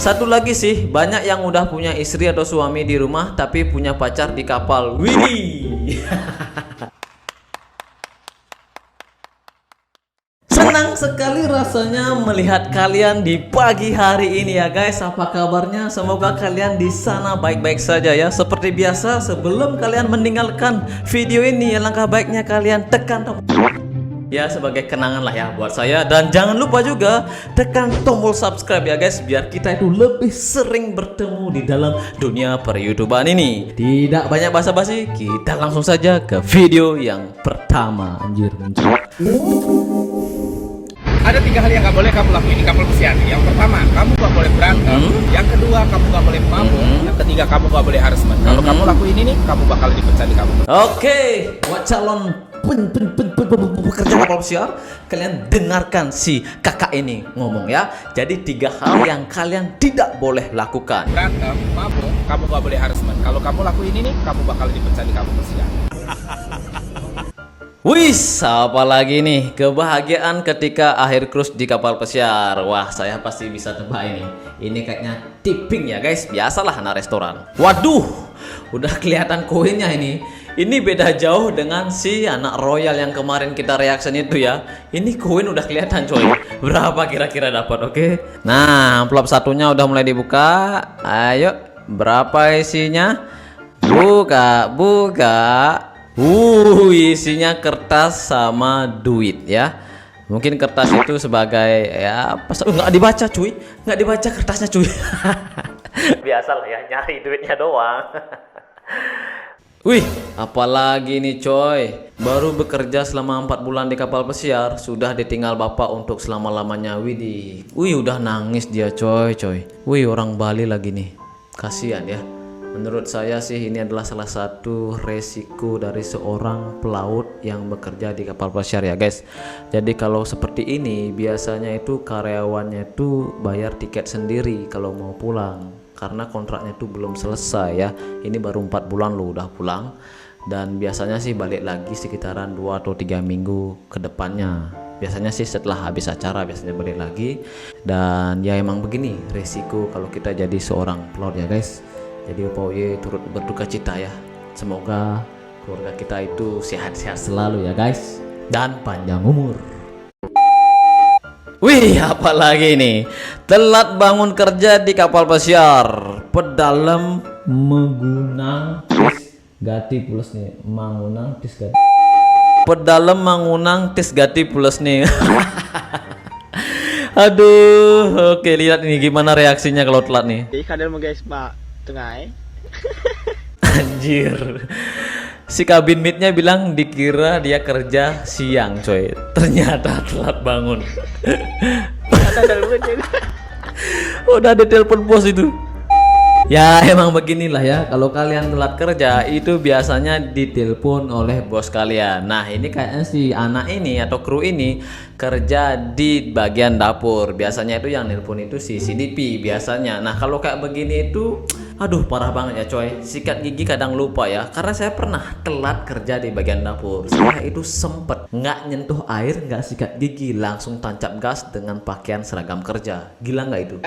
Satu lagi sih, banyak yang udah punya istri atau suami di rumah tapi punya pacar di kapal. Widih. Senang sekali rasanya melihat kalian di pagi hari ini ya guys. Apa kabarnya? Semoga kalian di sana baik-baik saja ya. Seperti biasa, sebelum kalian meninggalkan video ini, alangkah baiknya kalian tekan tombol ya sebagai kenangan lah ya buat saya. Dan jangan lupa juga tekan tombol subscribe ya guys, biar kita itu lebih sering bertemu di dalam dunia per-YouTubean ini. Tidak banyak basa-basi, kita langsung saja ke video yang pertama. Anjir. Ada 3 hal yang gak boleh kamu lakuin di kapal pesiar. Yang pertama, kamu gak boleh berantem. Yang kedua, kamu gak boleh mabuk. Yang ketiga, kamu gak boleh harassment. Kalau kamu lakuin ini, kamu bakal dipecat di kapal. Oke, buat calon pekerja kapal pesiar, kalian dengarkan si kakak ini ngomong ya. Jadi 3 hal yang kalian tidak boleh lakukan. Berantem, mabuk, kamu gak boleh harassment. Kalau kamu lakuin ini, kamu bakal dipecat di kapal pesiar. Wis, apalagi nih kebahagiaan ketika akhir cruise di kapal pesiar. Wah, saya pasti bisa tebak ini. Ini kayaknya tipping ya guys, biasalah anak restoran. Waduh, udah kelihatan koinnya ini. Ini beda jauh dengan si anak royal yang kemarin kita reaction itu ya. Ini koin udah kelihatan coy. Berapa kira-kira dapat? Oke. Nah, amplop satunya udah mulai dibuka. Ayo, berapa isinya? Buka. Isinya kertas sama duit ya. Mungkin kertas itu sebagai ya nggak dibaca cuy, nggak dibaca kertasnya cuy. Biasalah ya, nyari duitnya doang. Wih, apalagi nih coy, baru bekerja selama 4 bulan di kapal pesiar, sudah ditinggal bapak untuk selama-lamanya. Widih, wih udah nangis dia coy. Wih, orang Bali lagi nih, kasihan ya. Menurut saya sih ini adalah salah satu resiko dari seorang pelaut yang bekerja di kapal pesiar ya guys. Jadi kalau seperti ini biasanya itu karyawannya itu bayar tiket sendiri kalau mau pulang, karena kontraknya itu belum selesai ya. Ini baru 4 bulan lo udah pulang, dan biasanya sih balik lagi sekitaran 2 atau 3 minggu ke depannya. Biasanya sih setelah habis acara biasanya balik lagi. Dan ya emang begini resiko kalau kita jadi seorang pelaut ya guys. Jadi Upoye turut berduka cita ya. Semoga keluarga kita itu sehat-sehat selalu ya guys, dan panjang umur. Wih, apalagi nih, telat bangun kerja di kapal pesiar. Pedalam menggunang tis gati plus nih, mangunang tis gati. Pedalam mangunang tis gati plus nih. Aduh, oke, lihat ini gimana reaksinya kalau telat nih. Jadi kadang mau guys pak tengah Anjir, si kabin mate-nya bilang dikira dia kerja siang coy, ternyata telat bangun. Udah ada telepon bos itu. Ya emang beginilah ya, kalau kalian telat kerja itu biasanya ditelepon oleh bos kalian. Nah ini kayaknya si anak ini atau kru ini kerja di bagian dapur. Biasanya itu yang nelpon itu si CDP biasanya. Nah kalau kayak begini itu aduh parah banget ya coy. Sikat gigi kadang lupa ya, karena saya pernah telat kerja di bagian dapur. Saya itu sempet nggak nyentuh air, nggak sikat gigi, langsung tancap gas dengan pakaian seragam kerja. Gila nggak itu?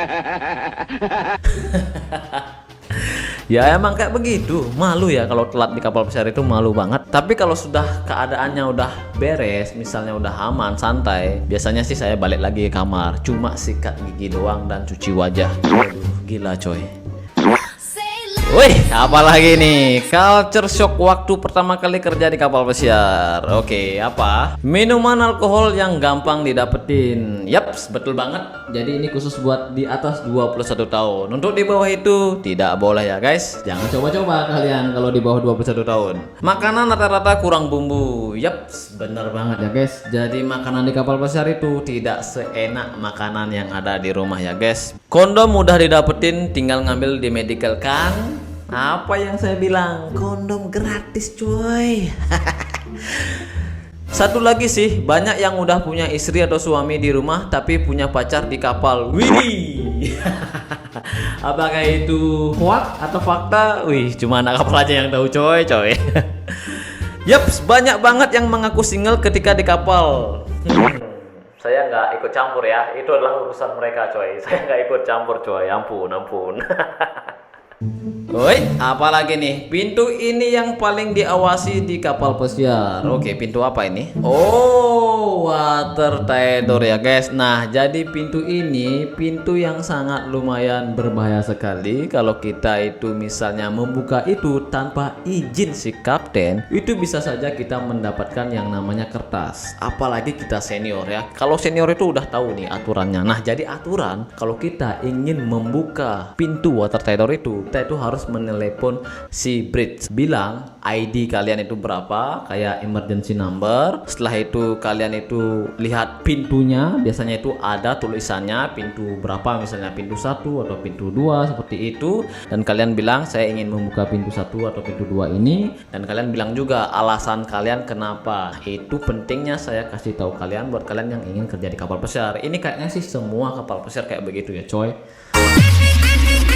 Ya emang kayak begitu, malu ya kalau telat di kapal pesiar itu, malu banget. Tapi kalau sudah keadaannya udah beres, misalnya udah aman, santai, biasanya sih saya balik lagi ke kamar, cuma sikat gigi doang dan cuci wajah. Aduh, gila coy. Wih, apalagi nih, culture shock waktu pertama kali kerja di kapal pesiar. Oke, apa? Minuman alkohol yang gampang didapetin. Yaps, betul banget. Jadi ini khusus buat di atas 21 tahun. Untuk di bawah itu tidak boleh ya guys. Jangan coba-coba kalian kalau di bawah 21 tahun. Makanan rata-rata kurang bumbu. Yaps, bener banget ya guys. Jadi makanan di kapal pesiar itu tidak seenak makanan yang ada di rumah ya guys. Kondom mudah didapetin, tinggal ngambil di medical kan. Apa yang saya bilang, kondom gratis coy. Satu lagi sih, banyak yang udah punya istri atau suami di rumah tapi punya pacar di kapal. Widih. Apakah itu hoax atau fakta? Wih, cuma anak kapal aja yang tahu coy. Yaps, banyak banget yang mengaku single ketika di kapal. Saya nggak ikut campur ya. Itu adalah urusan mereka coy. Saya nggak ikut campur coy. Ampun, ampun. Woi, apalagi nih? Pintu ini yang paling diawasi di kapal pesiar. Oke, pintu apa ini? Oh, water tide ya guys. Nah, jadi pintu ini pintu yang sangat lumayan berbahaya sekali. Kalau kita itu misalnya membuka itu tanpa izin si kapten, itu bisa saja kita mendapatkan yang namanya kertas. Apalagi kita senior ya. Kalau senior itu udah tahu nih aturannya. Nah, jadi aturan kalau kita ingin membuka pintu water tide itu, kita itu harus menelepon si bridge, bilang ID kalian itu berapa, kayak emergency number. Setelah itu kalian itu lihat pintunya, biasanya itu ada tulisannya pintu berapa, misalnya pintu 1 atau pintu 2 seperti itu, dan kalian bilang saya ingin membuka pintu 1 atau pintu 2 ini, dan kalian bilang juga alasan kalian kenapa. Itu pentingnya saya kasih tahu kalian buat kalian yang ingin kerja di kapal pesiar. Ini kayaknya sih semua kapal pesiar kayak begitu ya coy.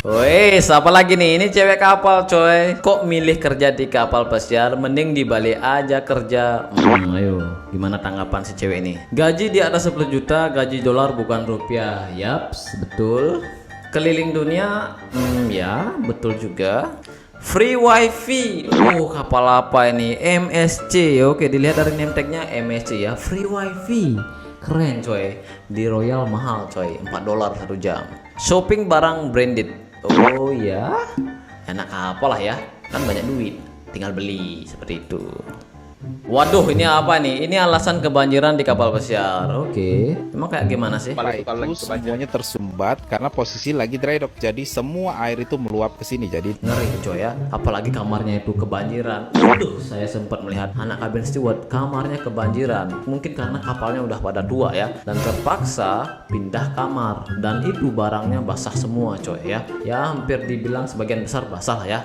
Woi, siapa lagi nih? Ini cewek kapal coy. Kok milih kerja di kapal pesiar? Mending di Bali aja kerja. Ayo, gimana tanggapan si cewek ini? Gaji di atas 10 juta, gaji dolar bukan rupiah. Yaps, betul. Keliling dunia, ya, betul juga. Free wifi. Kapal apa ini? MSC. Oke, dilihat dari name tagnya MSC ya. Free wifi. Keren coy. Di Royal mahal coy, $4 1 jam. Shopping barang branded. Oh ya, enak apalah ya, kan banyak duit, tinggal beli seperti itu. Waduh, ini apa nih? Ini alasan kebanjiran di kapal pesiar. Oke, emang kayak gimana sih? Itu semuanya tersumbat karena posisi lagi dry dock, jadi semua air itu meluap ke sini. Jadi Ngeri coy ya, apalagi kamarnya itu kebanjiran. Waduh, saya sempat melihat anak kabin steward kamarnya kebanjiran. Mungkin karena kapalnya udah pada tua ya, dan terpaksa pindah kamar. Dan itu barangnya basah semua coy ya. Ya hampir dibilang sebagian besar basah lah ya.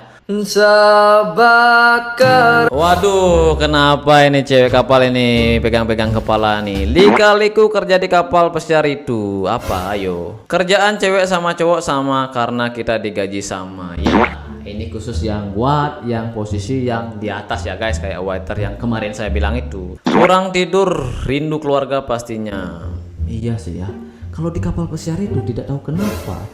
Waduh, kenapa ini cewek kapal ini pegang-pegang kepala nih? Lika-liku kerja di kapal pesiar itu apa? Ayo, kerjaan cewek sama cowok sama karena kita digaji sama ya. Ini khusus yang kuat, yang posisi yang di atas ya guys, kayak waiter yang kemarin saya bilang itu. Kurang tidur, rindu keluarga pastinya. Iya sih ya, kalau di kapal pesiar itu tidak tahu kenapa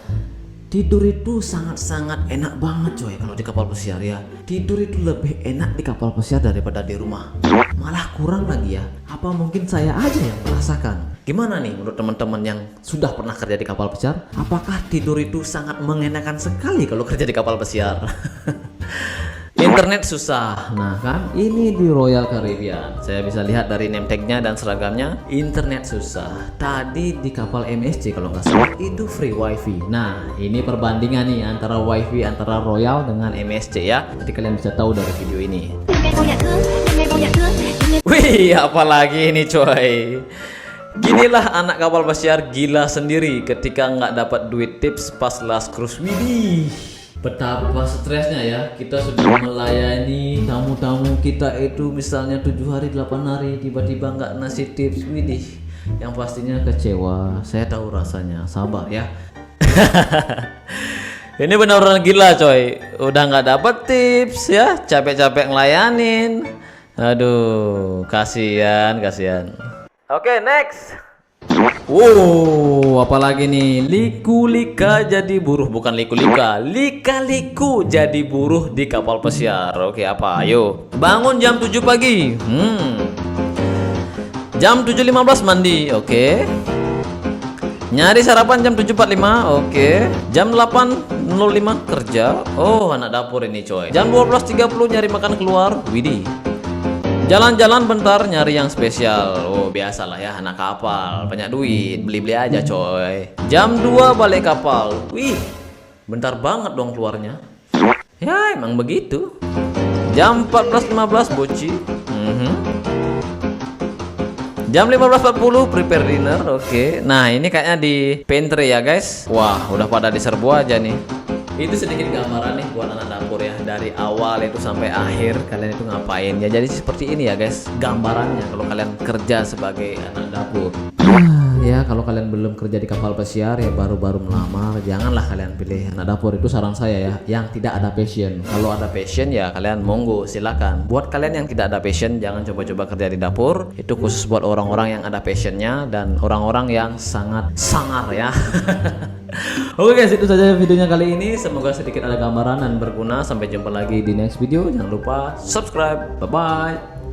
tidur itu sangat-sangat enak banget coy. Kalau di kapal pesiar ya, tidur itu lebih enak di kapal pesiar daripada di rumah. Malah kurang lagi ya, apa mungkin saya aja yang merasakan? Gimana nih menurut teman-teman yang sudah pernah kerja di kapal pesiar? Apakah tidur itu sangat mengenakan sekali kalau kerja di kapal pesiar? Internet susah. Nah kan, ini di Royal Caribbean. Saya bisa lihat dari name tag-nya dan seragamnya, internet susah. Tadi di kapal MSC kalau nggak salah itu free wifi. Nah, ini perbandingan nih antara wifi antara Royal dengan MSC ya. Jadi kalian bisa tahu dari video ini. Wih, apalagi ini coy. Ginilah anak kapal pesiar gila sendiri ketika nggak dapat duit tips pas last cruise. Widih, betapa stresnya ya. Kita sudah melayani tamu-tamu kita itu misalnya 7 hari 8 hari, tiba-tiba nggak ngasih tips. Widih, yang pastinya kecewa. Saya tahu rasanya, sabar ya. Ini benar-benar gila coy. Udah nggak dapat tips ya, capek-capek ngelayanin. Aduh, kasihan. Oke, next. Wow, apalagi nih? Liku-lika jadi buruh, bukan liku-lika. Lika-liku jadi buruh di kapal pesiar. Oke, apa? Ayo. Bangun jam 7 pagi. Jam 7.15 mandi. Oke. Nyari sarapan jam 7.45. Oke. Jam 8.05 kerja. Oh, anak dapur ini coy. Jam 12.30 nyari makan keluar. Widih. Jalan-jalan bentar nyari yang spesial. Oh, biasalah ya anak kapal, banyak duit, beli-beli aja coy. Jam 2 balik kapal. Wih, bentar banget dong keluarnya. Ya emang begitu. Jam 14.15 boci. Jam 15.40 prepare dinner. Oke. Nah ini kayaknya di pantry ya guys. Wah udah pada diserbu aja nih. Itu sedikit gambaran nih buat anak dapur ya, dari awal itu sampai akhir kalian itu ngapain ya. Jadi seperti ini ya guys gambarannya kalau kalian kerja sebagai anak dapur. ya kalau kalian belum kerja di kapal pesiar ya baru-baru melamar, janganlah kalian pilih anak dapur. Itu saran saya ya, yang tidak ada passion. Kalau ada passion ya kalian monggo silakan. Buat kalian yang tidak ada passion, jangan coba-coba kerja di dapur. Itu khusus buat orang-orang yang ada passionnya dan orang-orang yang sangat sangar ya. Oke guys, itu saja videonya kali ini. Semoga sedikit ada gambaran dan berguna. Sampai jumpa lagi di next video. Jangan lupa subscribe. Bye bye.